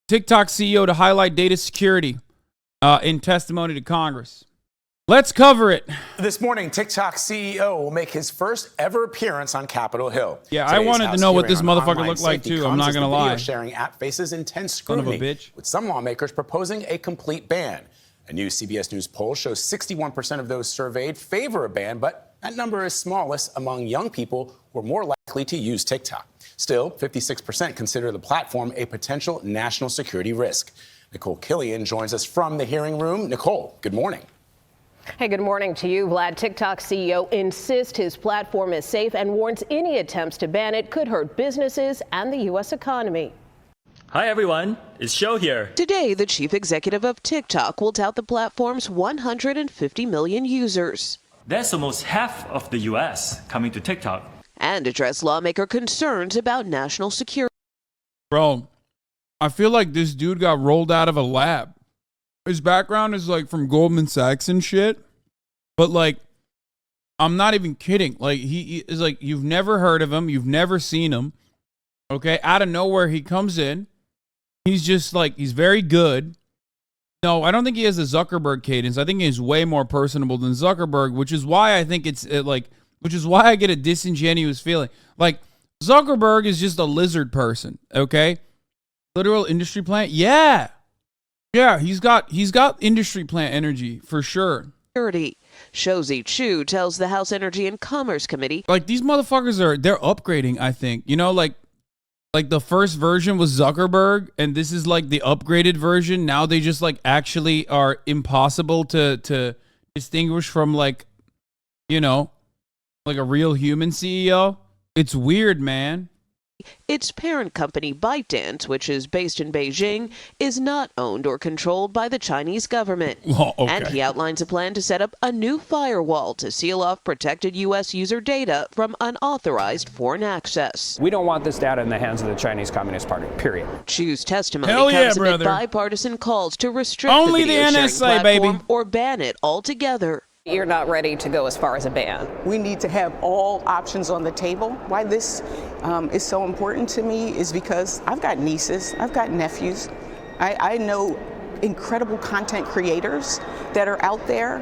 TikTok CEO to highlight data security in testimony to Congress. Let's cover it. This morning, TikTok CEO will make his first ever appearance on Capitol Hill. Yeah, Today's I wanted to House know what hearing this on motherfucker online looked like, safety too. I'm comes not as going to the video lie. sharing app faces intense Son of a scrutiny, bitch. with some lawmakers proposing a complete ban. A new CBS News poll shows 61% of those surveyed favor a ban, but that number is smallest among young people who are more likely to use TikTok. Still, 56% consider the platform a potential national security risk. Nicole Killian joins us from the hearing room. Nicole, good morning. Hey, good morning to you. Vlad, TikTok CEO insists his platform is safe and warns any attempts to ban it could hurt businesses and the U.S. economy. Hi, everyone. It's Show here. Today, the chief executive of TikTok will tout the platform's 150 million users. That's almost half of the U.S. coming to TikTok. And address lawmaker concerns about national security. Bro, I feel like this dude got rolled out of a lab. His background is like from Goldman Sachs and shit. But like, I'm not even kidding. Like, he is like, you've never heard of him. You've never seen him. Okay. Out of nowhere, he comes in. He's just like, he's very good. No, I don't think he has the Zuckerberg cadence. I think he's way more personable than Zuckerberg, which is why I think which is why I get a disingenuous feeling. Like, Zuckerberg is just a lizard person. Okay. Literal industry plant. Yeah. Yeah, he's got industry plant energy for sure. Shozi Chu tells the House Energy and Commerce Committee, like, these motherfuckers they're upgrading, I think. You know, like the first version was Zuckerberg, and this is like the upgraded version. Now they just like actually are impossible to distinguish from, like, you know, like a real human CEO. It's weird, man. its parent company ByteDance, which is based in Beijing, is not owned or controlled by the Chinese government. Oh, okay. And he outlines a plan to set up a new firewall to seal off protected U.S. user data from unauthorized foreign access. We don't want this data in the hands of the Chinese Communist Party, period. Chu's testimony Hell yeah, comes amid brother. bipartisan calls to restrict Only the video the sharing NSA, platform baby. or ban it altogether. You're not ready to go as far as a ban. We need to have all options on the table. Why this is so important to me is because I've got nieces, I've got nephews. I know incredible content creators that are out there.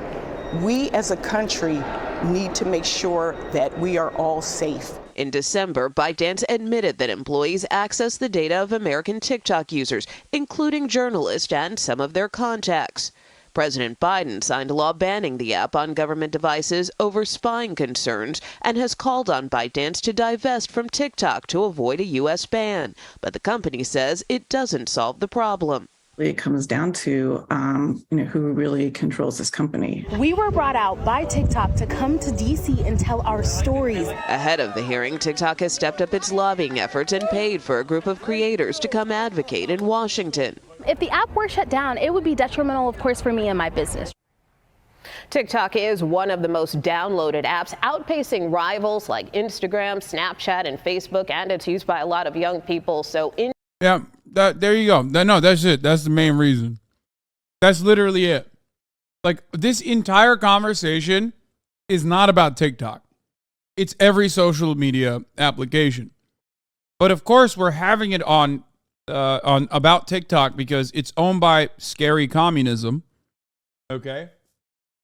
We as a country need to make sure that we are all safe. In December, ByteDance admitted that employees access the data of American TikTok users, including journalists and some of their contacts. President Biden signed a law banning the app on government devices over spying concerns and has called on ByteDance to divest from TikTok to avoid a U.S. ban. But the company says it doesn't solve the problem. It comes down to, who really controls this company. We were brought out by TikTok to come to D.C. and tell our stories. Ahead of the hearing, TikTok has stepped up its lobbying efforts and paid for a group of creators to come advocate in Washington. If the app were shut down, it would be detrimental, of course, for me and my business. TikTok is one of the most downloaded apps, outpacing rivals like Instagram, Snapchat, and Facebook, and it's used by a lot of young people. Yeah, there you go. No, that's it. That's the main reason. That's literally it. Like, this entire conversation is not about TikTok. It's every social media application. But of course, we're having it on about TikTok because it's owned by scary communism. Okay?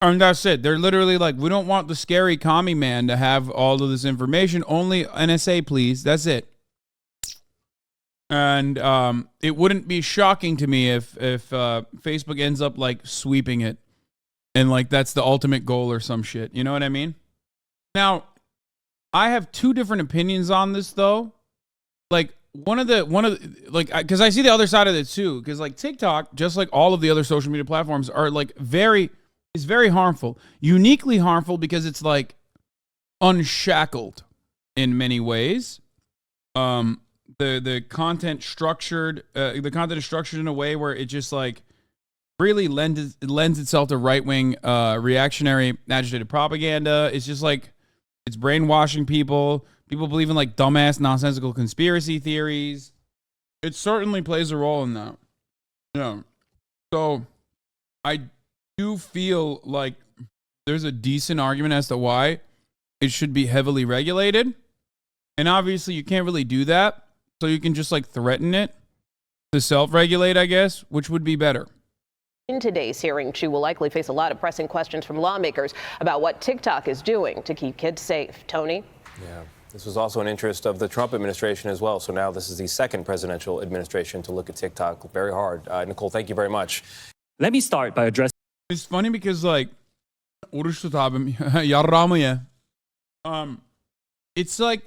And that's it. They're literally like, we don't want the scary commie man to have all of this information. Only NSA, please. That's it. And it wouldn't be shocking to me if Facebook ends up like sweeping it, and like that's the ultimate goal or some shit. You know what I mean? Now, I have two different opinions on this though. Like one of the because I see the other side of it too. Because like TikTok, just like all of the other social media platforms, are like very harmful, uniquely harmful because it's like unshackled in many ways. The content structured, the content is structured in a way where it just like really lends itself to right-wing reactionary agitated propaganda. It's just like it's brainwashing people. People believe in like dumbass nonsensical conspiracy theories. It certainly plays a role in that. Yeah. So I do feel like there's a decent argument as to why it should be heavily regulated. And obviously you can't really do that. So you can just like threaten it. to self-regulate, I guess, which would be better. In today's hearing, Chu will likely face a lot of pressing questions from lawmakers about what TikTok is doing to keep kids safe. Tony? Yeah. This was also an interest of the Trump administration as well. So now this is the second presidential administration to look at TikTok very hard. Nicole, thank you very much. Let me start by addressing. It's funny because, like, it's like,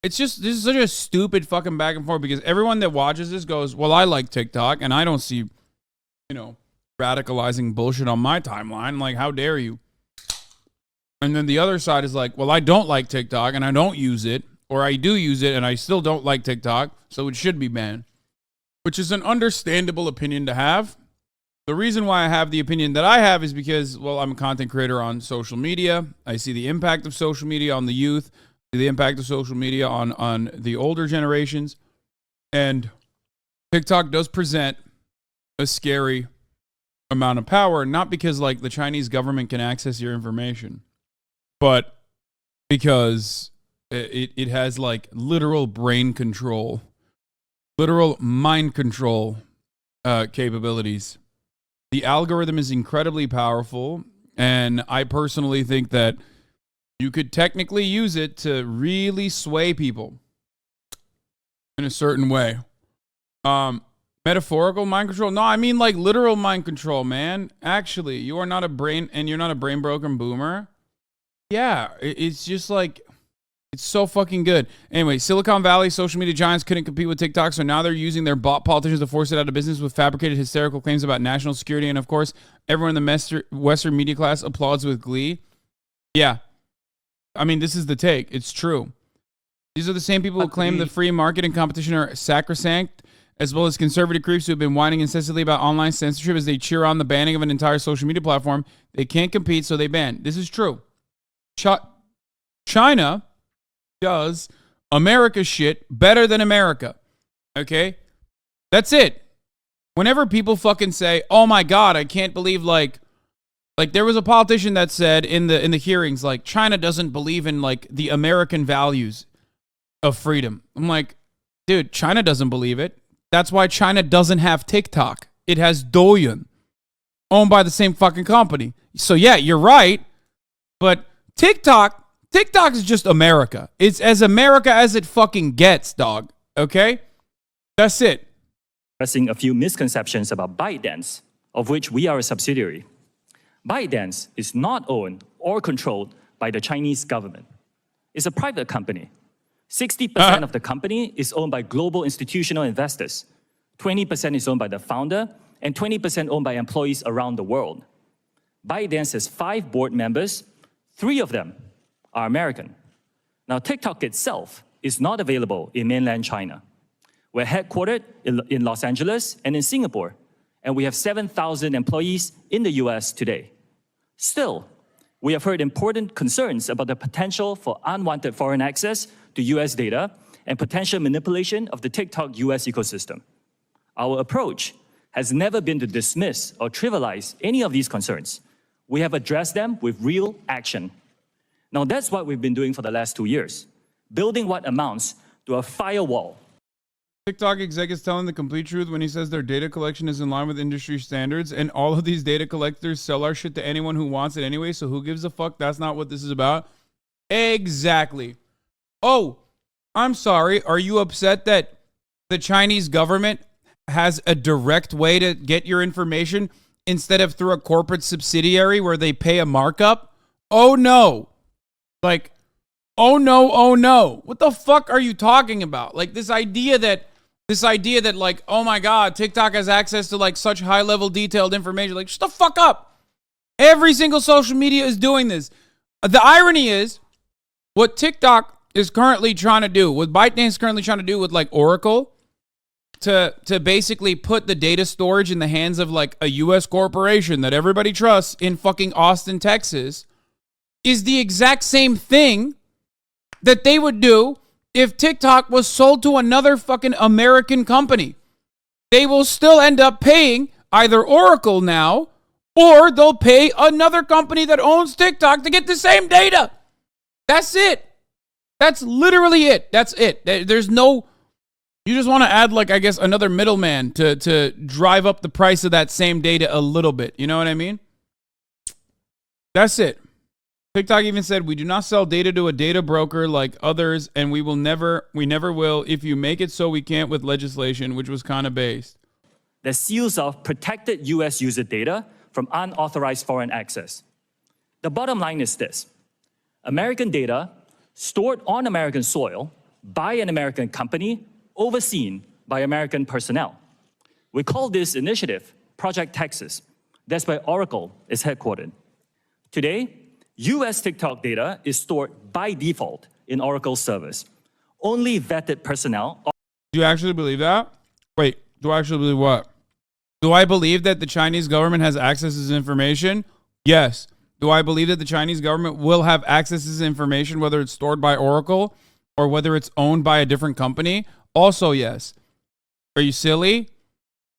it's just, this is such a stupid fucking back and forth because everyone that watches this goes, well, I like TikTok and I don't see, radicalizing bullshit on my timeline. Like, how dare you? And then the other side is like, well, I don't like TikTok and I don't use it, or I do use it and I still don't like TikTok, so it should be banned, which is an understandable opinion to have. The reason why I have the opinion that I have is because, well, I'm a content creator on social media. I see the impact of social media on the youth, the impact of social media on the older generations. And TikTok does present a scary amount of power, not because, like, the Chinese government can access your information, but because it has, like, literal brain control, literal mind control capabilities. The algorithm is incredibly powerful, and I personally think that you could technically use it to really sway people in a certain way. Metaphorical mind control? No, I mean like literal mind control, man. Actually, you are not a brain, and you're not a brain broken boomer. Yeah, it's just like, it's so fucking good. Anyway, Silicon Valley social media giants couldn't compete with TikTok, so now they're using their bot politicians to force it out of business with fabricated hysterical claims about national security. And of course, everyone in the Western media class applauds with glee. Yeah. I mean, this is the take. It's true. These are the same people who claim the free market and competition are sacrosanct, as well as conservative creeps who have been whining incessantly about online censorship as they cheer on the banning of an entire social media platform. They can't compete, so they ban. This is true. China does America shit better than America. Okay? That's it. Whenever people fucking say, oh my God, I can't believe, like there was a politician that said in the hearings, like, China doesn't believe in, like, the American values of freedom. I'm like, dude, China doesn't believe it. That's why China doesn't have TikTok. It has Douyin, owned by the same fucking company. So yeah, you're right. But TikTok is just America. It's as America as it fucking gets, dog. Okay? That's it. Addressing a few misconceptions about ByteDance, of which we are a subsidiary. ByteDance is not owned or controlled by the Chinese government. It's a private company. 60% of the company is owned by global institutional investors. 20% is owned by the founder, and 20% owned by employees around the world. ByteDance has 5 board members. 3 of them are American. Now, TikTok itself is not available in mainland China. We're headquartered in Los Angeles and in Singapore, and we have 7,000 employees in the US today. Still, we have heard important concerns about the potential for unwanted foreign access to US data and potential manipulation of the TikTok US ecosystem. Our approach has never been to dismiss or trivialize any of these concerns. We have addressed them with real action. Now, that's what we've been doing for the last 2 years, building what amounts to a firewall. TikTok exec is telling the complete truth when he says their data collection is in line with industry standards, and all of these data collectors sell our shit to anyone who wants it anyway, so who gives a fuck? That's not what this is about. Exactly. Oh, I'm sorry. Are you upset that the Chinese government has a direct way to get your information instead of through a corporate subsidiary where they pay a markup? Oh, no. Like, oh, no, oh, no. What the fuck are you talking about? Like, this idea that, like, oh, my God, TikTok has access to, like, such high-level detailed information. Like, shut the fuck up. Every single social media is doing this. The irony is, what TikTok is currently trying to do, what ByteDance is currently trying to do with, like, Oracle, to basically put the data storage in the hands of, like, a U.S. corporation that everybody trusts in fucking Austin, Texas, is the exact same thing that they would do if TikTok was sold to another fucking American company. They will still end up paying either Oracle now, or they'll pay another company that owns TikTok to get the same data. That's it. That's literally it. That's it. There's no You just want to add, like, I guess, another middleman to drive up the price of that same data a little bit. You know what I mean? That's it. TikTok even said, we do not sell data to a data broker like others, and we never will if you make it so we can't with legislation, which was kind of based. That seals off protected U.S. user data from unauthorized foreign access. The bottom line is this. American data stored on American soil by an American company overseen by American personnel. We call this initiative Project Texas. That's where Oracle is headquartered. Today, US TikTok data is stored by default in Oracle servers. Only vetted personnel. Do you actually believe that? Wait, do I actually believe what? Do I believe that the Chinese government has access to this information? Yes. Do I believe that the Chinese government will have access to this information, whether it's stored by Oracle or whether it's owned by a different company? Also, yes. Are you silly?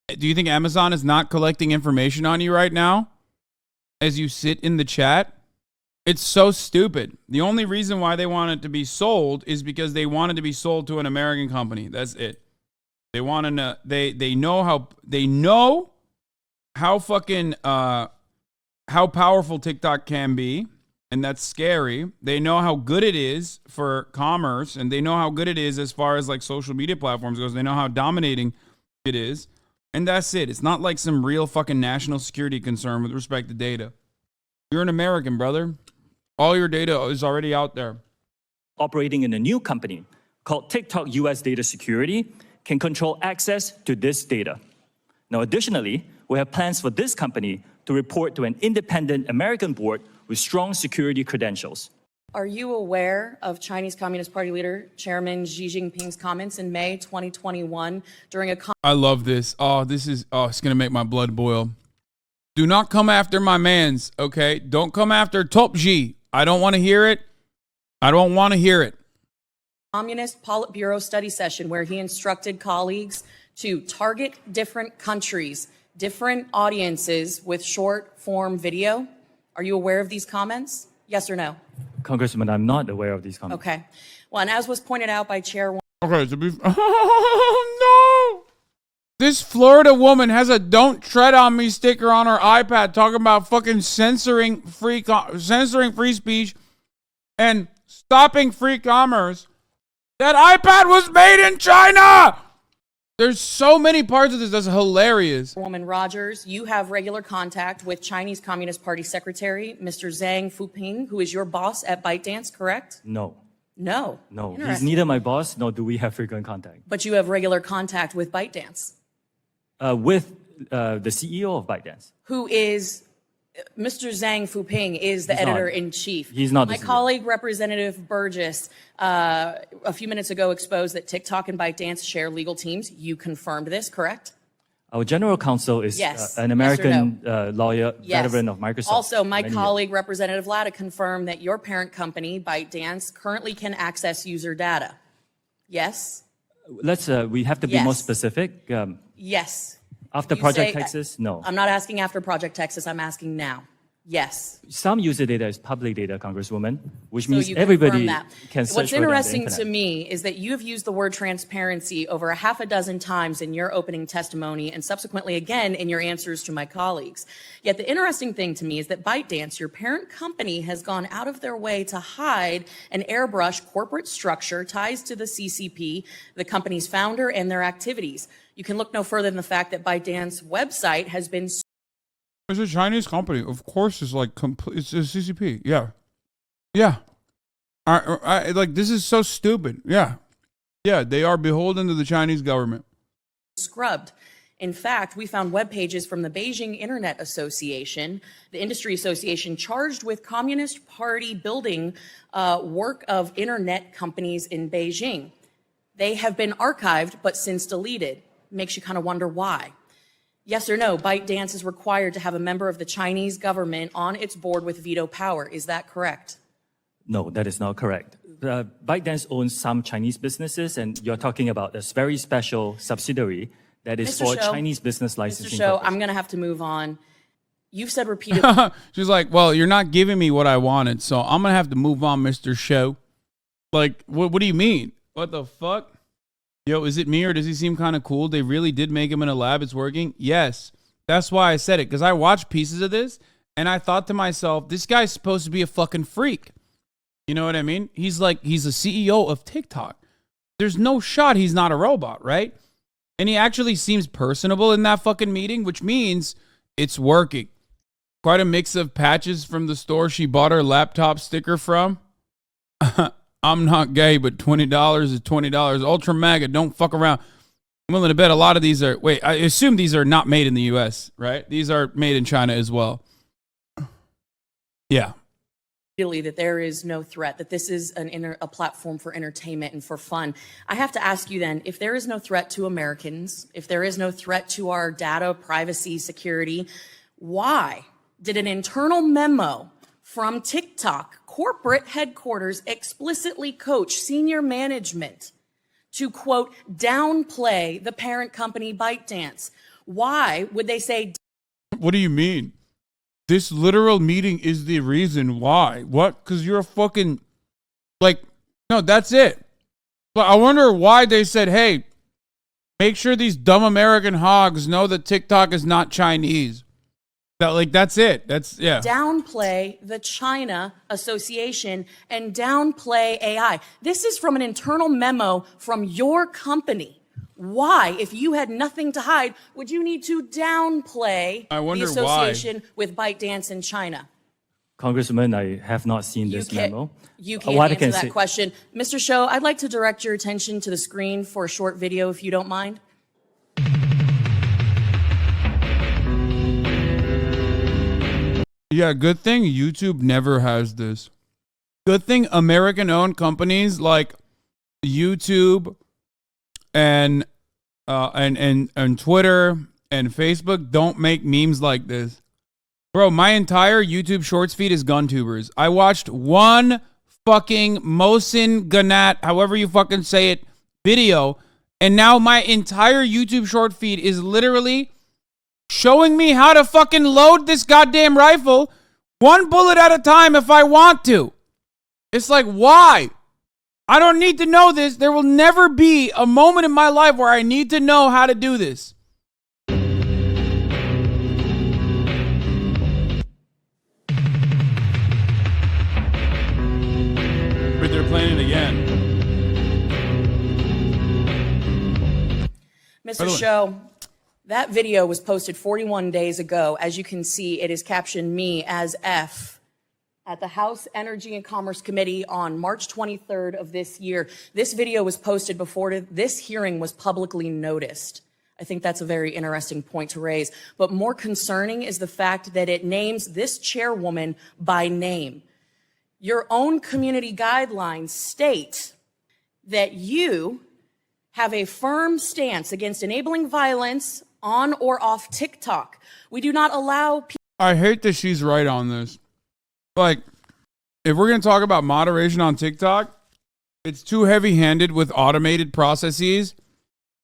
Do you think Amazon is not collecting information on you right now as you sit in the chat? It's so stupid. The only reason why they want it to be sold is because they want it to be sold to an American company. That's it. They want to know. They know how fucking how powerful TikTok can be, and that's scary. They know how good it is for commerce, and they know how good it is as far as like social media platforms goes. They know how dominating it is, and that's it. It's not like some real fucking national security concern with respect to data. You're an American, brother. All your data is already out there. Operating in a new company called TikTok US Data Security can control access to this data. Now, additionally, we have plans for this company to report to an independent American board with strong security credentials. Are you aware of Chinese Communist Party leader Chairman Xi Jinping's comments in May 2021 during a I love this. It's going to make my blood boil. Do not come after my mans, okay? Don't come after Top Xi. I don't want to hear it. I don't want to hear it. Communist Politburo study session where he instructed colleagues to target different countries, different audiences with short form video. Are you aware of these comments? Yes or no? Congressman, I'm not aware of these comments. Okay. Well, and as was pointed out by Chair... Okay, to be... Oh, no! This Florida woman has a "Don't Tread on Me" sticker on her iPad talking about fucking censoring free speech and stopping free commerce. That iPad was made in China! There's so many parts of this that's hilarious. Woman Rogers, you have regular contact with Chinese Communist Party Secretary, Mr. Zhang Fuping, who is your boss at ByteDance, correct? No. No. No, he's neither my boss, nor do we have frequent contact. But you have regular contact with ByteDance. With the CEO of ByteDance. Who is... Mr. Zhang Fuping is the editor-in-chief. He's not My colleague, Representative Burgess, a few minutes ago exposed that TikTok and ByteDance share legal teams. You confirmed this, correct? Our general counsel is an American lawyer, veteran of Microsoft. Also, my colleague, Representative Latta, confirmed that your parent company, ByteDance, currently can access user data. Yes? We have to be more specific. Yes. After Project Texas, no. I'm not asking after Project Texas. I'm asking now. Yes. Some user data is public data, Congresswoman, which means you everybody can search What's for it on the interesting to internet. me is that you've used the word transparency over a half a dozen times in your opening testimony and subsequently again in your answers to my colleagues. Yet the interesting thing to me is that ByteDance, your parent company, has gone out of their way to hide an airbrush corporate structure ties to the CCP, the company's founder, and their activities. You can look no further than the fact that ByteDance website has been... It's a Chinese company. Of course, it's like it's a CCP. Yeah. Yeah. I like, this is so stupid. Yeah. Yeah, they are beholden to the Chinese government. Scrubbed. In fact, we found web pages from the Beijing Internet Association, the industry association charged with Communist Party building work of internet companies in Beijing. They have been archived, but since deleted. Makes you kind of wonder why. Yes or no, ByteDance is required to have a member of the Chinese government on its board with veto power. Is that correct? No, that is not correct. ByteDance owns some Chinese businesses, and you're talking about this very special subsidiary that is for Chinese business licensing. Mr. Shou, I'm going to have to move on. You've said repeatedly... She's like, well, you're not giving me what I wanted, so I'm going to have to move on, Mr. Shou. Like, what do you mean? What the fuck? Yo, is it me or does he seem kind of cool? They really did make him in a lab. It's working. Yes. That's why I said it. Because I watched pieces of this and I thought to myself, this guy's supposed to be a fucking freak. You know what I mean? He's a CEO of TikTok. There's no shot he's not a robot, right? And he actually seems personable in that fucking meeting, which means it's working. Quite a mix of patches from the store she bought her laptop sticker from. I'm not gay, but $20 is $20. Ultra MAGA, don't fuck around. I'm willing to bet a lot of these are, wait, I assume these are not made in the US, right? These are made in China as well. Yeah. Really, that there is no threat, that this is a platform for entertainment and for fun. I have to ask you then, if there is no threat to Americans, if there is no threat to our data, privacy, security, why did an internal memo from TikTok corporate headquarters explicitly coach senior management to, quote, downplay the parent company ByteDance? Why would they say... What do you mean? This literal meeting is the reason why. What? Because you're a fucking... Like, no, that's it. But I wonder why they said, hey, make sure these dumb American hogs know that TikTok is not Chinese. That's it. That's, yeah. Downplay the China Association and downplay AI. This is from an internal memo from your company. Why, if you had nothing to hide, would you need to downplay the association with ByteDance in China? Congressman, I have not seen this memo. You can't answer that question. Mr. Shou, I'd like to direct your attention to the screen for a short video, if you don't mind. Yeah, good thing YouTube never has this. Good thing American-owned companies like YouTube and Twitter and Facebook don't make memes like this. Bro, my entire YouTube Shorts feed is GunTubers. I watched one fucking Mohsin Ganat, however you fucking say it, video, and now my entire YouTube short feed is literally showing me how to fucking load this goddamn rifle one bullet at a time if I want to. It's like, why? I don't need to know this. There will never be a moment in my life where I need to know how to do this. But they're playing it again. Mr. Shou, that video was posted 41 days ago. As you can see, it is captioned me as F at the House Energy and Commerce Committee on March 23rd of this year. This video was posted before this hearing was publicly noticed. I think that's a very interesting point to raise. But more concerning is the fact that it names this chairwoman by name. Your own community guidelines state that you have a firm stance against enabling violence on or off TikTok. We do not allow people... I hate that she's right on this. Like, if we're going to talk about moderation on TikTok, it's too heavy-handed with automated processes,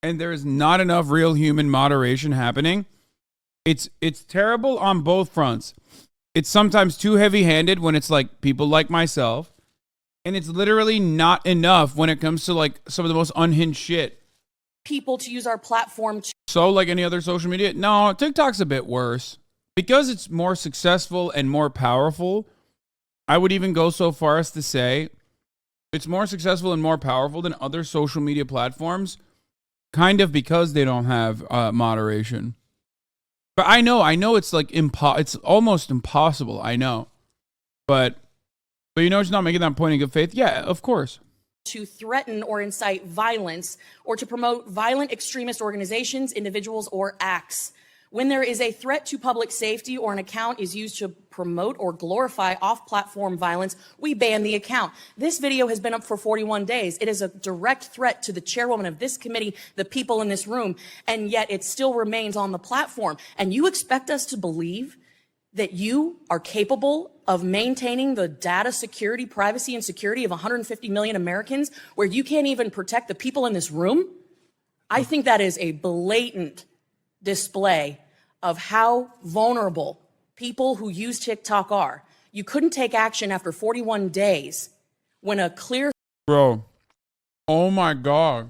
and there's not enough real human moderation happening. It's terrible on both fronts. It's sometimes too heavy-handed when it's like people like myself, and it's literally not enough when it comes to like some of the most unhinged shit. People to use our platform to... So like any other social media? No, TikTok's a bit worse. Because it's more successful and more powerful, I would even go so far as to say it's more successful and more powerful than other social media platforms, kind of because they don't have moderation. But I know it's like it's almost impossible, I know. But you know it's not making that point in good faith? Yeah, of course. To threaten or incite violence or to promote violent extremist organizations, individuals, or acts. When there is a threat to public safety or an account is used to promote or glorify off-platform violence, we ban the account. This video has been up for 41 days. It is a direct threat to the chairwoman of this committee, the people in this room, and yet it still remains on the platform. And you expect us to believe that you are capable of maintaining the data security, privacy, and security of 150 million Americans where you can't even protect the people in this room? I think that is a blatant display of how vulnerable people who use TikTok are. You couldn't take action after 41 days when a clear... Bro, oh my God.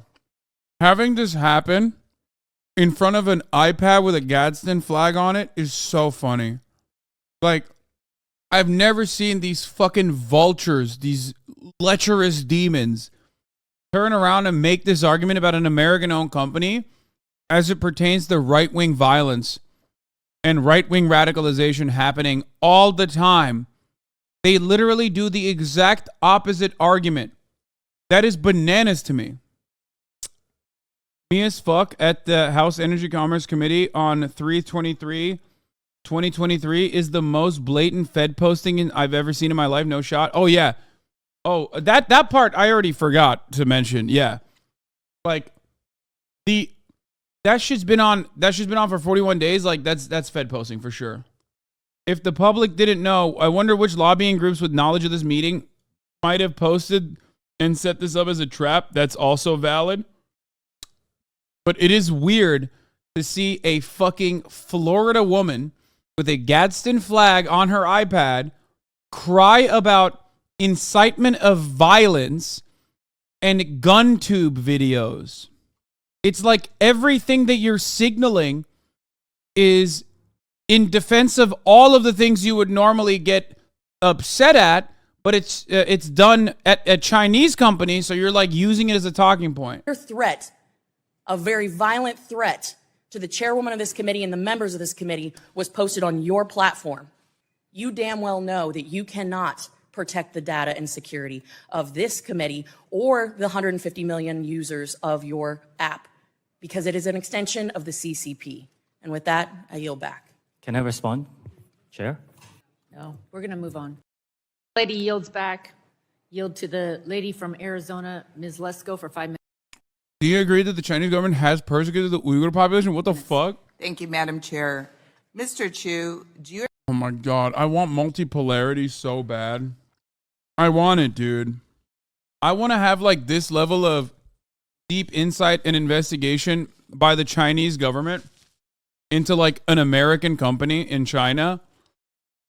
having this happen in front of an iPad with a Gadsden flag on it is so funny. Like, I've never seen these fucking vultures, these lecherous demons, turn around and make this argument about an American-owned company as it pertains to right-wing violence and right-wing radicalization happening all the time. They literally do the exact opposite argument. That is bananas to me. Me as fuck at the House Energy Commerce Committee on 3/23/2023 is the most blatant Fed posting I've ever seen in my life. No shot. Oh yeah. Oh, that part I already forgot to mention. Yeah. Like that shit's been on for 41 days. Like that's Fed posting for sure. If the public didn't know, I wonder which lobbying groups with knowledge of this meeting might have posted and set this up as a trap. That's also valid. But it is weird to see a fucking Florida woman with a Gadsden flag on her iPad cry about incitement of violence and gun tube videos. It's like everything that you're signaling is in defense of all of the things you would normally get upset at, but it's done at a Chinese company, so you're like using it as a talking point. Your threat, a very violent threat to the chairwoman of this committee and the members of this committee was posted on your platform. You damn well know that you cannot protect the data and security of this committee or the 150 million users of your app because it is an extension of the CCP. And with that, I yield back. Can I respond, Chair? No, we're going to move on. Lady yields back. Yield to the lady from Arizona, Ms. Lesko, for 5 minutes. Do you agree that the Chinese government has persecuted the Uyghur population? What the fuck? Thank you, Madam Chair. Mr. Chu, do you... Oh my God. I want multipolarity so bad. I want it, dude. I want to have like this level of deep insight and investigation by the Chinese government into like an American company in China.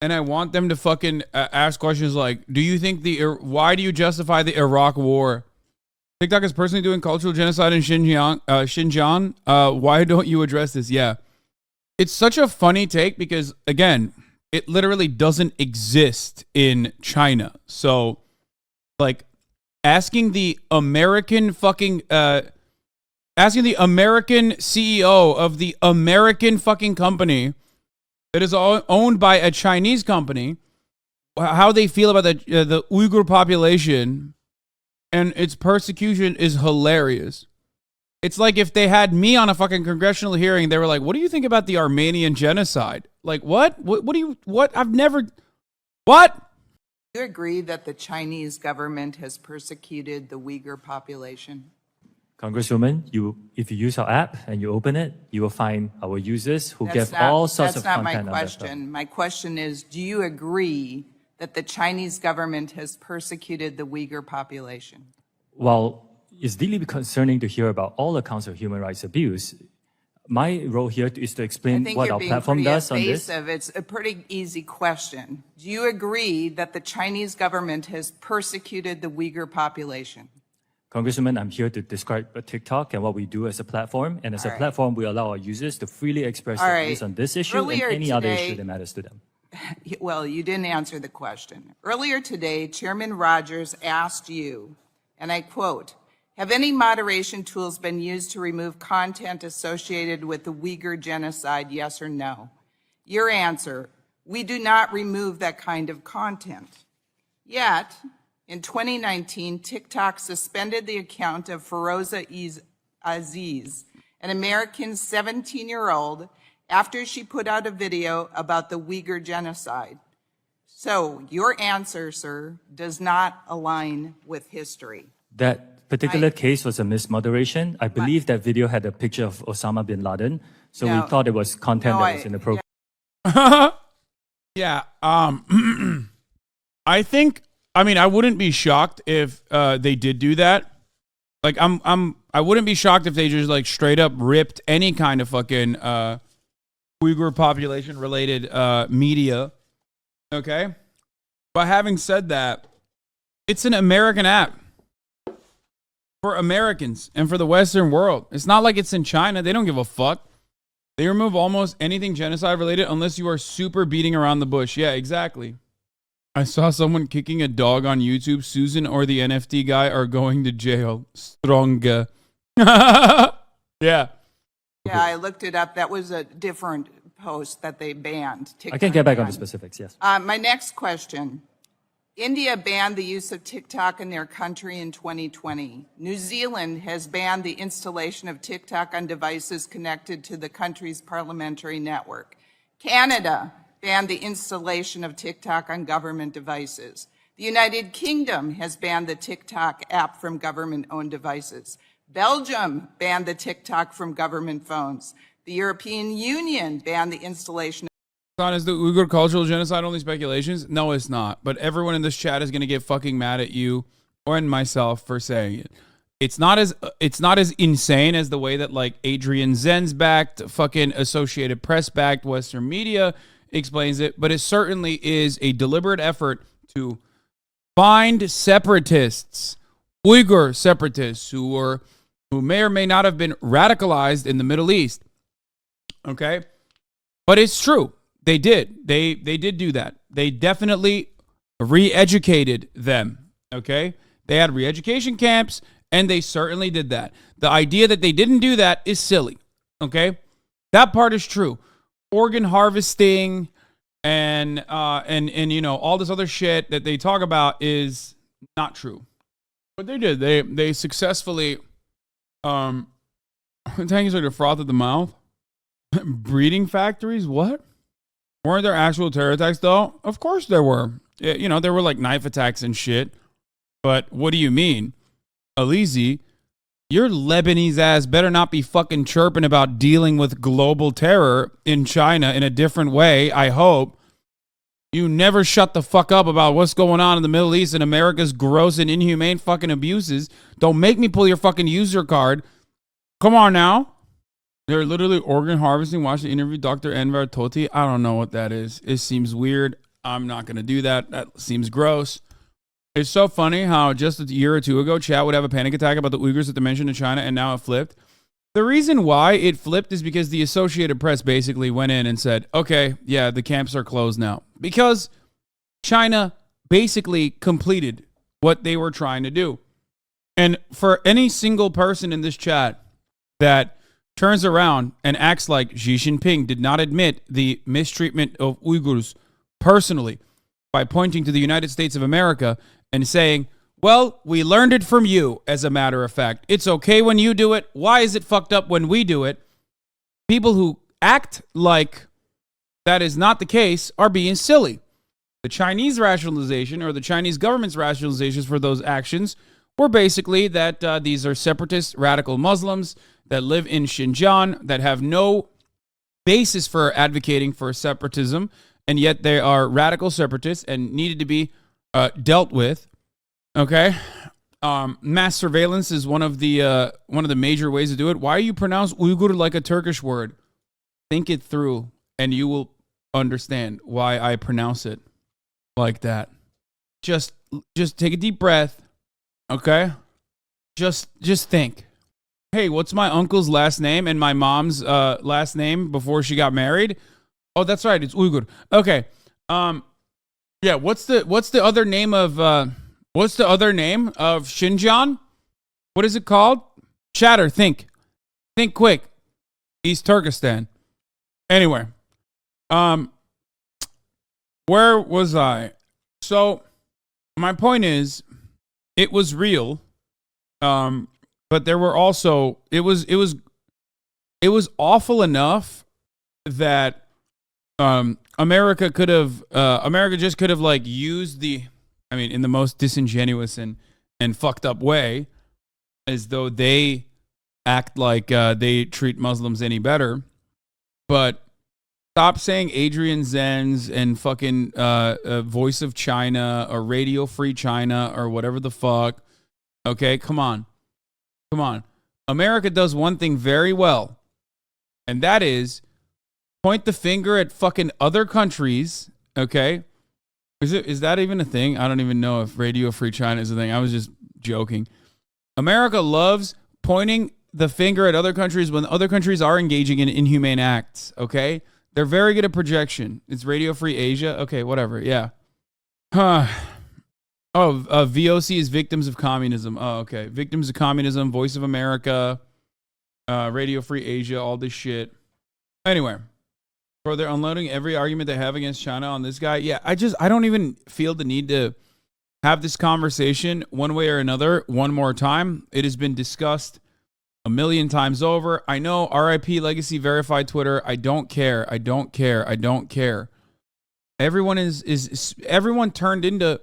And I want them to fucking ask questions like, do you think why do you justify the Iraq war? TikTok is personally doing cultural genocide in Xinjiang. Why don't you address this? Yeah. It's such a funny take because, again, it literally doesn't exist in China. So, like, asking the American CEO of the American fucking company that is owned by a Chinese company how they feel about the Uyghur population and its persecution is hilarious. It's like if they had me on a fucking congressional hearing, they were like, what do you think about the Armenian genocide? Like, what? What? I've never... What? Do you agree that the Chinese government has persecuted the Uyghur population? Congresswoman, if you use our app and you open it, you will find our users who give all sorts of content. That's not my question. My question is, do you agree that the Chinese government has persecuted the Uyghur population? Well, it's deeply concerning to hear about all accounts of human rights abuse. My role here is to explain what our platform does on this. It's a pretty easy question. Do you agree that the Chinese government has persecuted the Uyghur population? Congresswoman, I'm here to describe TikTok and what we do as a platform. And as a platform, we allow our users to freely express their views on this issue and any other issue that matters to them. Well, you didn't answer the question. Earlier today, Chairman Rogers asked you, and I quote, have any moderation tools been used to remove content associated with the Uyghur genocide, yes or no? Your answer, we do not remove that kind of content. Yet, in 2019, TikTok suspended the account of Feroza Aziz, an American 17-year-old, after she put out a video about the Uyghur genocide. So your answer, sir, does not align with history. That particular case was a mismoderation. I believe that video had a picture of Osama bin Laden, so we thought it was content that was inappropriate. Yeah, I wouldn't be shocked if they did do that. Like, I wouldn't be shocked if they just like straight up ripped any kind of fucking Uyghur population related media. Okay, but having said that, it's an American app. for Americans and for the Western world. It's not like it's in China. They don't give a fuck. They remove almost anything genocide related unless you are super beating around the bush. Yeah, exactly. I saw someone kicking a dog on YouTube. Susan or the NFT guy are going to jail. Stronger. Yeah. Yeah, I looked it up. That was a different post that they banned. I can get back on the specifics, yes. My next question. India banned the use of TikTok in their country in 2020. New Zealand has banned the installation of TikTok on devices connected to the country's parliamentary network. Canada banned the installation of TikTok on government devices. The United Kingdom has banned the TikTok app from government-owned devices. Belgium banned the TikTok from government phones. The European Union banned the installation. Is the Uyghur cultural genocide only speculations? No, it's not. But everyone in this chat is going to get fucking mad at you or and myself for saying it. It's not as insane as the way that like Adrian Zenz backed, fucking Associated Press backed, Western media explains it. But it certainly is a deliberate effort to find separatists, Uyghur separatists who may or may not have been radicalized in the Middle East. Okay, but it's true. They did. They did do that. They definitely re-educated them, okay? They had re-education camps, and they certainly did that. The idea that they didn't do that is silly, okay? That part is true. Organ harvesting and you know, all this other shit that they talk about is not true. But they did. They successfully thank you for the froth at the mouth. Breeding factories? What? Weren't there actual terror attacks, though? Of course there were. You know, there were like knife attacks and shit. But what do you mean? Alizi, your Lebanese ass better not be fucking chirping about dealing with global terror in China in a different way, I hope. You never shut the fuck up about what's going on in the Middle East and America's gross and inhumane fucking abuses. Don't make me pull your fucking user card. Come on now. They're literally organ harvesting. Watch the interview, Dr. Enver Toti. I don't know what that is. It seems weird. I'm not going to do that. That seems gross. It's so funny how just a year or two ago, chat would have a panic attack about the Uyghurs at the mention of China, and now it flipped. The reason why it flipped is because the Associated Press basically went in and said, okay, yeah, the camps are closed now. Because China basically completed what they were trying to do. And for any single person in this chat that turns around and acts like Xi Jinping did not admit the mistreatment of Uyghurs personally by pointing to the United States of America and saying, well, we learned it from you, as a matter of fact. It's okay when you do it. Why is it fucked up when we do it? People who act like that is not the case are being silly. The Chinese rationalization, or the Chinese government's rationalizations for those actions, were basically that these are separatist radical Muslims that live in Xinjiang that have no basis for advocating for separatism, and yet they are radical separatists and needed to be dealt with. Okay, mass surveillance is one of the major ways to do it. Why do you pronounce Uyghur like a Turkish word? Think it through, and you will understand why I pronounce it like that. Just take a deep breath. Okay, just think. Hey, what's my uncle's last name and my mom's last name before she got married? Oh, that's right, it's Uyghur. Okay. Yeah, what's the other name of Xinjiang? What is it called? Chatter, think quick. East Turkestan. Anyway, where was I? So, my point is, it was real. But there were also, it was awful enough that America just could have like used in the most disingenuous and fucked up way, as though they act like they treat Muslims any better. But stop saying Adrian Zenz and fucking Voice of China or Radio Free China or whatever the fuck. Okay, come on. America does one thing very well, and that is point the finger at fucking other countries, okay? Is that even a thing? I don't even know if Radio Free China is a thing. I was just joking. America loves pointing the finger at other countries when other countries are engaging in inhumane acts, okay? They're very good at projection. It's Radio Free Asia. Okay, whatever. Yeah. Huh. Oh, VOC is Victims of Communism. Oh, okay. Victims of Communism, Voice of America, Radio Free Asia, all this shit. Anyway. Bro, they're unloading every argument they have against China on this guy. Yeah, I don't even feel the need to have this conversation one way or another one more time. It has been discussed a million times over. I know, RIP Legacy Verified Twitter. I don't care. I don't care. I don't care. Everyone everyone turned into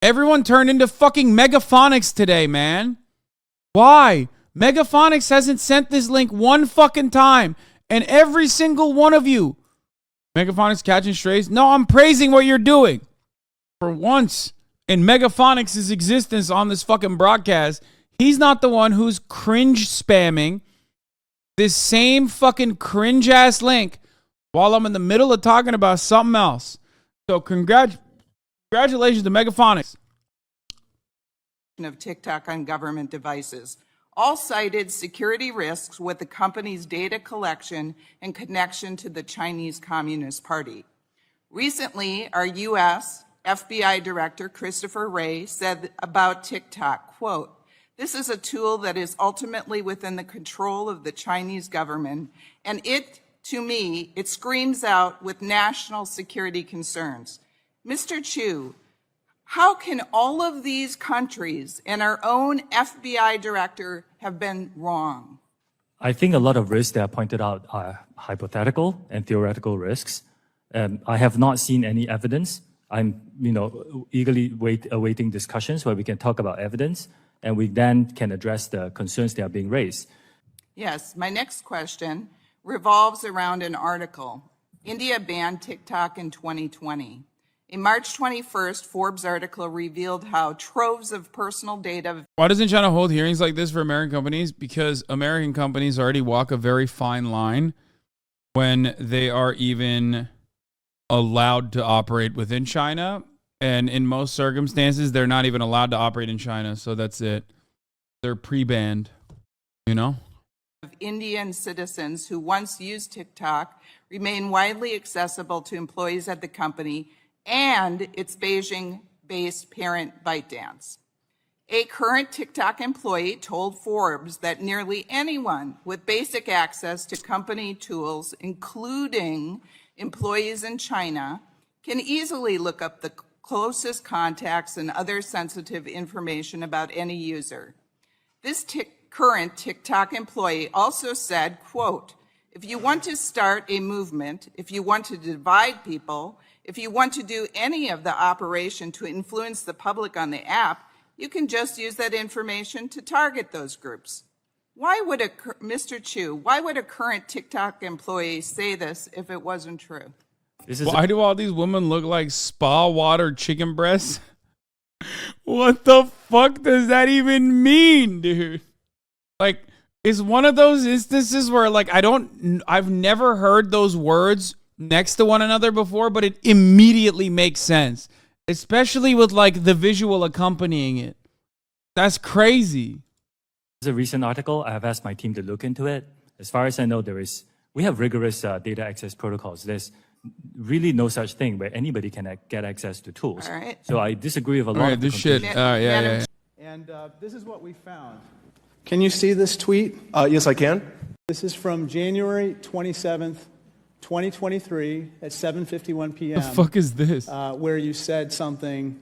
fucking Megaphonics today, man. Why? Megaphonics hasn't sent this link one fucking time. And every single one of you, Megaphonics catching strays. No, I'm praising what you're doing. For once in Megaphonics' existence on this fucking broadcast, he's not the one who's cringe spamming this same fucking cringe ass link while I'm in the middle of talking about something else. So congratulations to Megaphonics. Of TikTok on government devices. All cited security risks with the company's data collection and connection to the Chinese Communist Party. Recently, our U.S. FBI Director Christopher Wray said about TikTok, quote, "This is a tool that is ultimately within the control of the Chinese government, and to me, it screams out with national security concerns." Mr. Chu, how can all of these countries and our own FBI director have been wrong? I think a lot of risks that are pointed out are hypothetical and theoretical risks. I have not seen any evidence. I'm, eagerly awaiting discussions where we can talk about evidence, and we then can address the concerns that are being raised. Yes, my next question revolves around an article. India banned TikTok in 2020. A March 21st Forbes article revealed how troves of personal data... Why doesn't China hold hearings like this for American companies? Because American companies already walk a very fine line when they are even allowed to operate within China. And in most circumstances, they're not even allowed to operate in China. So that's it. They're pre-banned, Of Indian citizens who once used TikTok remain widely accessible to employees at the company and its Beijing-based parent ByteDance. A current TikTok employee told Forbes that nearly anyone with basic access to company tools, including employees in China, can easily look up the closest contacts and other sensitive information about any user. This current TikTok employee also said, quote, "If you want to start a movement, if you want to divide people, if you want to do any of the operation to influence the public on the app, you can just use that information to target those groups." Why would Mr. Chu, why would a current TikTok employee say this if it wasn't true? Why do all these women look like spa water chicken breasts? What the fuck does that even mean, dude? Like, it's one of those instances where, like, I've never heard those words next to one another before, but it immediately makes sense, especially with, like, the visual accompanying it. That's crazy. There's a recent article. I have asked my team to look into it. As far as I know, we have rigorous data access protocols. There's really no such thing where anybody can get access to tools. All right. So I disagree with a lot of this shit. Yeah. And this is what we found. Can you see this tweet? Yes, I can. This is from January 27th, 2023 at 7:51 p.m. The fuck is this? Where you said something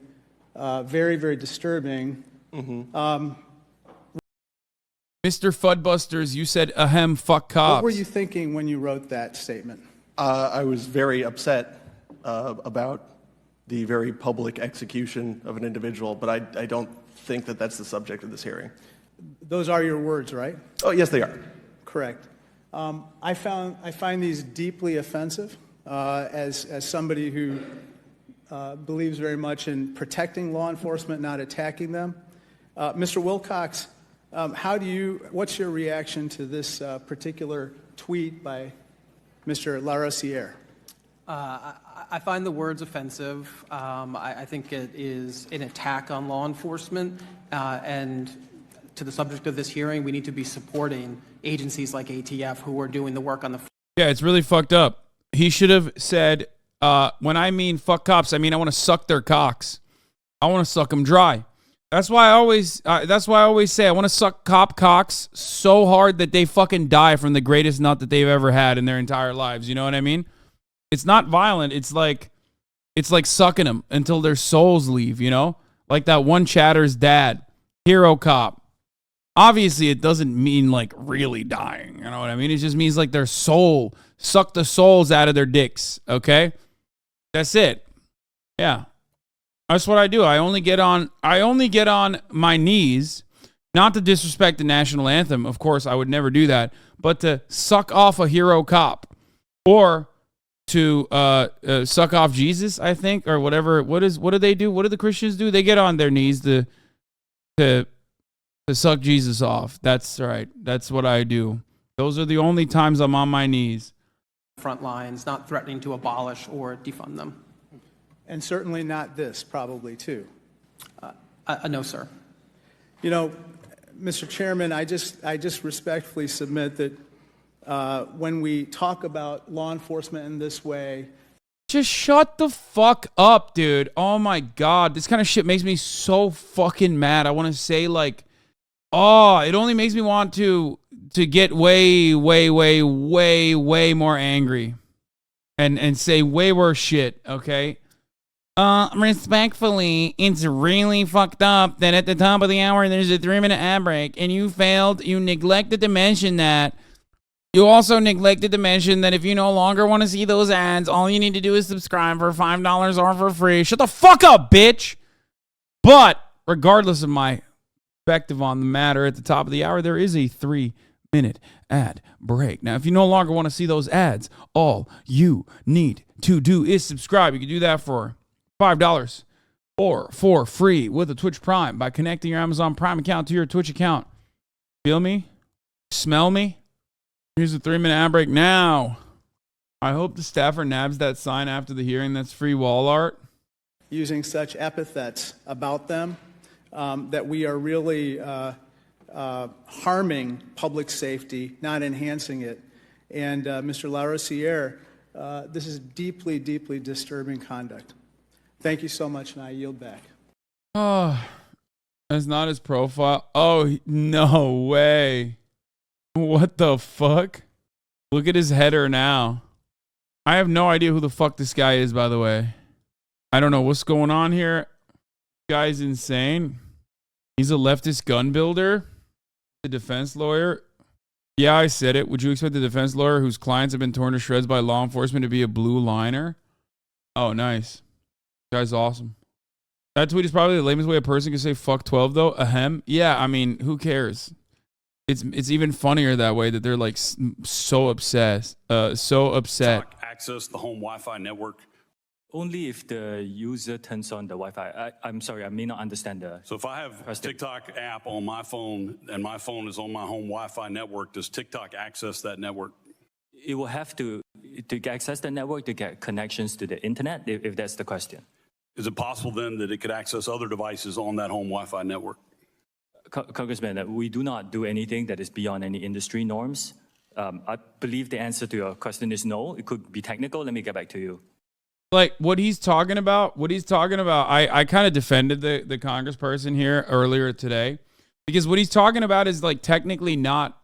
very, very disturbing. Mm-hmm. Mr. Fudbusters, you said ahem, fuck cops. What were you thinking when you wrote that statement? I was very upset about the very public execution of an individual, but I don't think that that's the subject of this hearing. Those are your words, right? Oh, yes, they are. Correct. I find these deeply offensive as somebody who believes very much in protecting law enforcement, not attacking them. Mr. Wilcox, what's your reaction to this particular tweet by Mr. Larosiere? I find the words offensive. I think it is an attack on law enforcement, and to the subject of this hearing, we need to be supporting agencies like ATF who are doing the work on the. Yeah, it's really fucked up. He should have said, when I mean fuck cops, I mean I want to suck their cocks. I want to suck them dry. That's why I always say I want to suck cop cocks so hard that they fucking die from the greatest nut that they've ever had in their entire lives. You know what I mean? It's not violent. It's like sucking them until their souls leave, you know? Like that one chatter's dad, hero cop. Obviously, it doesn't mean like really dying. You know what I mean? It just means like their soul, suck the souls out of their dicks, okay? That's it. Yeah. That's what I do. I only get on my knees, not to disrespect the national anthem. Of course, I would never do that, but to suck off a hero cop or to suck off Jesus, I think, or whatever. What do they do? What do the Christians do? They get on their knees to suck Jesus off. That's right. That's what I do. Those are the only times I'm on my knees. Front lines, not threatening to abolish or defund them. And certainly not this, probably too. No, sir. You know, Mr. Chairman, I just respectfully submit that when we talk about law enforcement in this way, just shut the fuck up, dude. Oh my God. This kind of shit makes me so fucking mad. I want to say like, oh, it only makes me want to get way more angry and say way worse shit, okay? Respectfully, it's really fucked up that at the top of the hour there's a 3-minute ad break and you neglected to mention that. You also neglected to mention that if you no longer want to see those ads, all you need to do is subscribe for $5 or for free. Shut the fuck up, bitch! But, regardless of my perspective on the matter, at the top of the hour, there is a 3-minute ad break. Now, if you no longer want to see those ads, all you need to do is subscribe. You can do that for $5 or for free with a Twitch Prime by connecting your Amazon Prime account to your Twitch account. Feel me? Smell me? Here's a 3-minute ad break now. I hope the staffer nabs that sign after the hearing that's free wall art. using such epithets about them that we are really harming public safety, not enhancing it. And Mr. Larosiere, this is deeply, deeply disturbing conduct. Thank you so much, and I yield back. Oh, that's not his profile. Oh, no way. What the fuck? Look at his header now. I have no idea who the fuck this guy is, by the way. I don't know what's going on here. This guy's insane. He's a leftist gun builder. A defense lawyer. Yeah, I said it. Would you expect a defense lawyer whose clients have been torn to shreds by law enforcement to be a blue liner? Oh, nice. This guy's awesome. That tweet is probably the lamest way a person can say fuck 12, though. Ahem. Yeah, I mean, who cares? It's even funnier that way, that they're like so obsessed. Access the home Wi-Fi network. Only if the user turns on the Wi-Fi. I'm sorry, I may not understand the. So if I have a TikTok app on my phone and my phone is on my home Wi-Fi network, does TikTok access that network? It will have to access the network to get connections to the internet, if that's the question. Is it possible then that it could access other devices on that home Wi-Fi network? Congressman, we do not do anything that is beyond any industry norms. I believe the answer to your question is no. It could be technical. Let me get back to you. Like what he's talking about, I kind of defended the congressperson here earlier today, because what he's talking about is like technically not,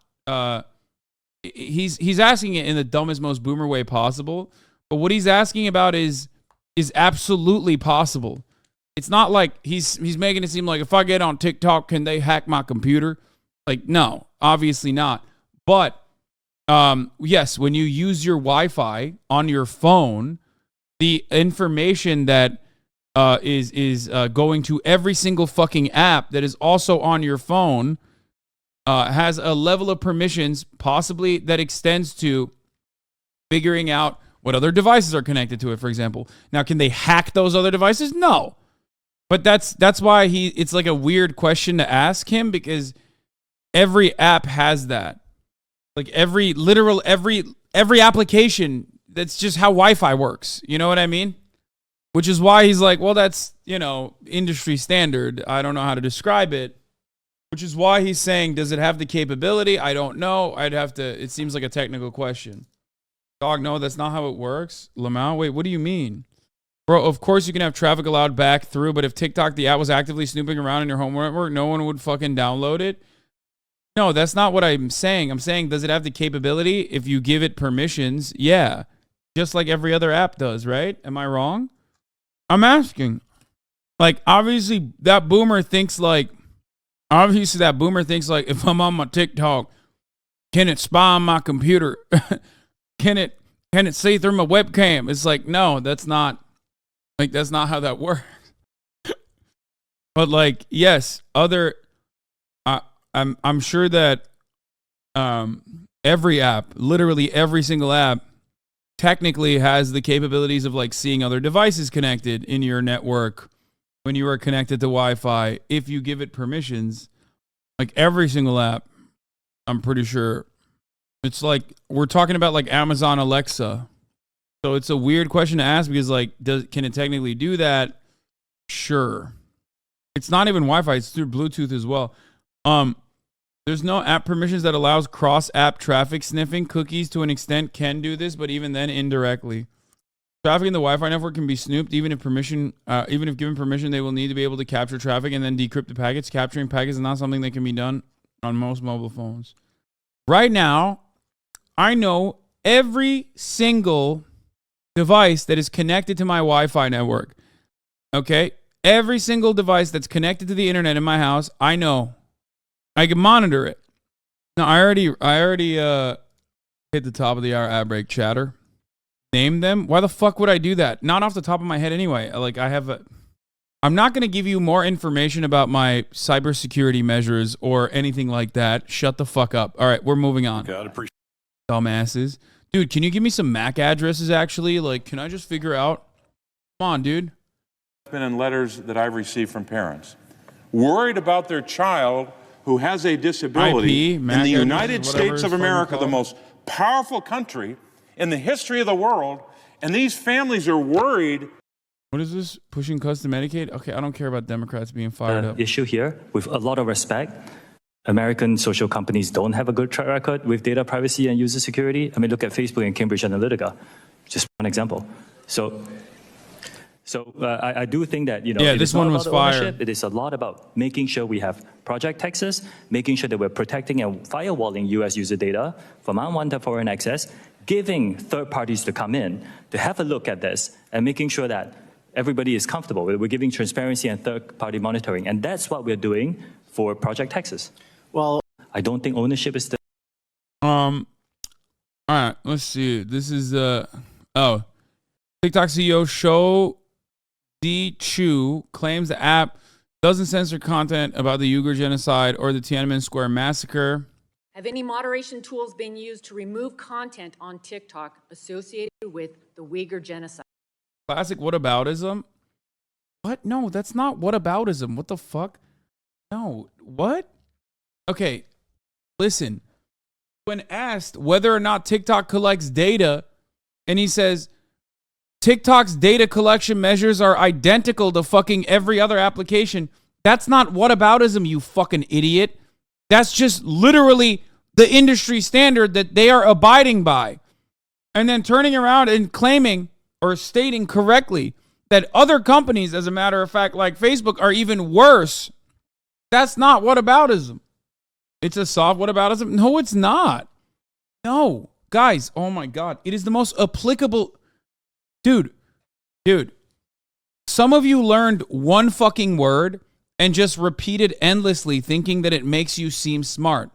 he's asking it in the dumbest, most boomer way possible. But what he's asking about is absolutely possible. It's not like he's making it seem like if I get on TikTok, can they hack my computer? Like, no, obviously not. But yes, when you use your Wi-Fi on your phone, the information that is going to every single fucking app that is also on your phone has a level of permissions possibly that extends to figuring out what other devices are connected to it, for example. Now, can they hack those other devices? No. But that's why it's like a weird question to ask him, because every app has that. Like every application, that's just how Wi-Fi works. You know what I mean? Which is why he's like, well, that's, industry standard. I don't know how to describe it. Which is why he's saying, does it have the capability? I don't know. It seems like a technical question. Dog, no, that's not how it works. Lamau, wait, what do you mean? Bro, of course you can have traffic allowed back through, but if TikTok, the app, was actively snooping around in your home network, no one would fucking download it. No, that's not what I'm saying. I'm saying, does it have the capability? If you give it permissions, yeah. Just like every other app does, right? Am I wrong? I'm asking. Like, obviously, that boomer thinks like, if I'm on my TikTok, can it spy on my computer? Can it see through my webcam? It's like, no, that's not how that works. But like, yes, I'm sure that every app, literally every single app, technically has the capabilities of like seeing other devices connected in your network when you are connected to Wi-Fi. If you give it permissions, like every single app, I'm pretty sure. It's like we're talking about like Amazon Alexa. So it's a weird question to ask because like, can it technically do that? Sure. It's not even Wi-Fi, it's through Bluetooth as well. There's no app permissions that allows cross-app traffic sniffing. Cookies, to an extent, can do this, but even then, indirectly. Traffic in the Wi-Fi network can be snooped, even if given permission, they will need to be able to capture traffic and then decrypt the packets. Capturing packets is not something that can be done on most mobile phones. Right now, I know every single device that is connected to my Wi-Fi network. Okay? Every single device that's connected to the internet in my house, I know. I can monitor it. Now, I already hit the top of the hour ad break chatter. Name them. Why the fuck would I do that? Not off the top of my head anyway. Like, I'm not going to give you more information about my cybersecurity measures or anything like that. Shut the fuck up. All right, we're moving on. God, appreciate Dumbasses. Dude, can you give me some MAC addresses, actually? Like, can I just figure out? Come on, dude. Been in letters that I've received from parents worried about their child who has a disability in the United States of America, the most powerful country in the history of the world, and these families are worried. What is this? Pushing custom Medicaid? Okay, I don't care about Democrats being fired up. Issue here, with a lot of respect, American social companies don't have a good track record with data privacy and user security. I mean, look at Facebook and Cambridge Analytica, just one example. So I do think that, this one was fire. It is a lot about making sure we have Project Texas, making sure that we're protecting and firewalling U.S. user data from unwanted foreign access, giving third parties to come in to have a look at this, and making sure that everybody is comfortable. We're giving transparency and third-party monitoring, and that's what we're doing for Project Texas. Well, I don't think ownership is the... All right, let's see. This is TikTok CEO Shou Chu claims the app doesn't censor content about the Uyghur genocide or the Tiananmen Square massacre. Have any moderation tools been used to remove content on TikTok associated with the Uyghur genocide? Classic whataboutism. What? No, that's not whataboutism. What the fuck? No. What? Okay, listen. When asked whether or not TikTok collects data, and he says, TikTok's data collection measures are identical to fucking every other application. That's not whataboutism, you fucking idiot. That's just literally the industry standard that they are abiding by. And then turning around and claiming or stating correctly that other companies, as a matter of fact, like Facebook, are even worse. That's not whataboutism. It's a soft whataboutism. No, it's not. No. Guys, oh my God. It is the most applicable... Dude, some of you learned one fucking word and just repeated endlessly thinking that it makes you seem smart.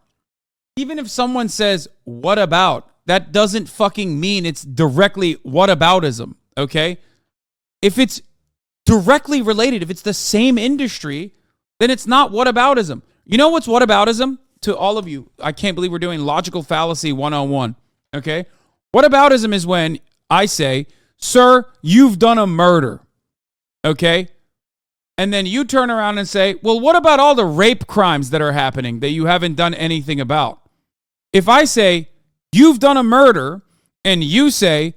Even if someone says, what about, that doesn't fucking mean it's directly whataboutism, okay? If it's directly related, if it's the same industry, then it's not whataboutism. You know what's whataboutism? To all of you, I can't believe we're doing logical fallacy 101, okay? Whataboutism is when I say, sir, you've done a murder, okay? And then you turn around and say, well, what about all the rape crimes that are happening that you haven't done anything about? If I say, you've done a murder, and you say,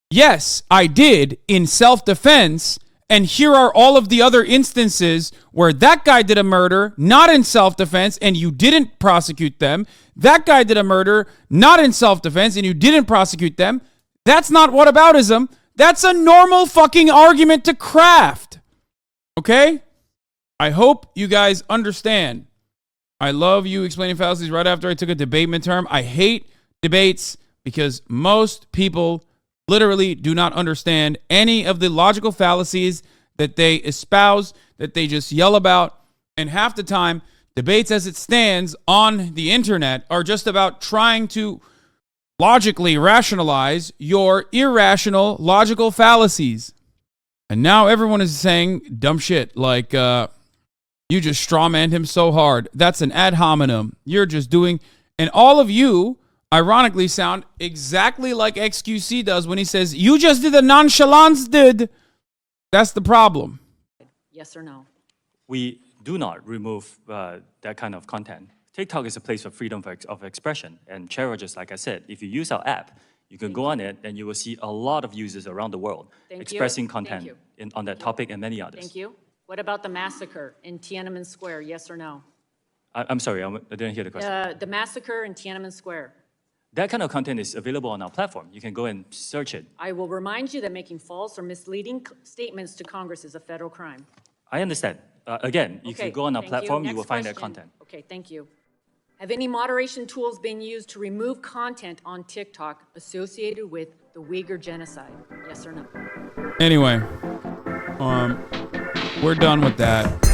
yes, I did in self-defense, And here are all of the other instances where that guy did a murder, not in self-defense, and you didn't prosecute them. That guy did a murder, not in self-defense, and you didn't prosecute them. That's not whataboutism. That's a normal fucking argument to craft. Okay? I hope you guys understand. I love you explaining fallacies right after I took a debate midterm. I hate debates because most people literally do not understand any of the logical fallacies that they espouse, that they just yell about. And half the time, debates as it stands on the internet are just about trying to logically rationalize your irrational logical fallacies. And now everyone is saying dumb shit like, you just strawmanned him so hard. That's an ad hominem. You're just doing, and all of you ironically sound exactly like XQC does when he says, you just did a nonchalance, dude. That's the problem. Yes or no? We do not remove that kind of content. TikTok is a place of freedom of expression. And Chera, just like I said, if you use our app, you can go on it and you will see a lot of users around the world expressing content on that topic and many others. Thank you. What about the massacre in Tiananmen Square? Yes or no? I'm sorry, I didn't hear the question. The massacre in Tiananmen Square. That kind of content is available on our platform. You can go and search it. I will remind you that making false or misleading statements to Congress is a federal crime. I understand. Again, if you go on our platform, you will find that content. Okay, thank you. Have any moderation tools been used to remove content on TikTok associated with the Uyghur genocide? Yes or no? Anyway, we're done with that.